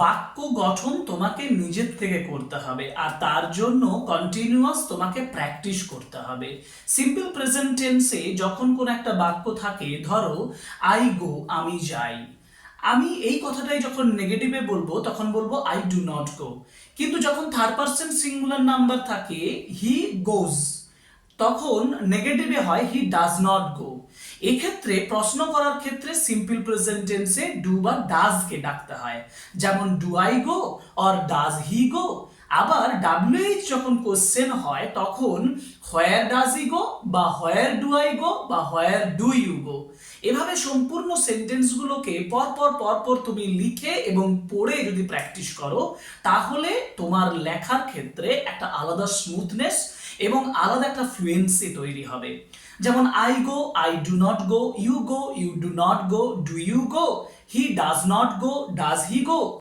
বাক্য গঠন তোমাকে নিজের থেকে করতে হবে, আর তার জন্য কন্টিনিউয়াস তোমাকে প্র্যাকটিস করতে হবে। সিম্পল প্রেজেন্ট টেন্সে যখন কোন একটা বাক্য থাকে, ধরো আই গো, আমি যাই, আমি এই কথাটাই যখন নেগেটিভে বলবো তখন বলবো আই ডু নট গো। কিন্তু যখন থার্ড পারসন সিঙ্গুলার নাম্বার থাকে, হি গোজ, তখন নেগেটিভে হয় হি ডাজ নট গো। এক্ষেত্রে প্রশ্ন করার ক্ষেত্রে সিম্পল প্রেজেন্ট টেন্সে ডু বা ডাজ কে ডাকতে হয়, যেমন do I go or does he go. আবার ডাব্লিউএইচ যখন কোশ্চেন হয় তখন হোয়ার ডাজ ই গো বা হোয়ার ডু আই গো বা হোয়ার ডু ইউ গো। এভাবে সম্পূর্ণ সেন্টেন্সগুলোকে পরপর তুমি লিখে এবং পড়ে যদি প্র্যাকটিস করো, তাহলে তোমার লেখার ক্ষেত্রে একটা আলাদা স্মুথনেস এবং আলাদা একটা ফ্লুয়েন্সি তৈরি হবে। যেমন I go, I do not go, you do not go, do you go, he does not go, does he go.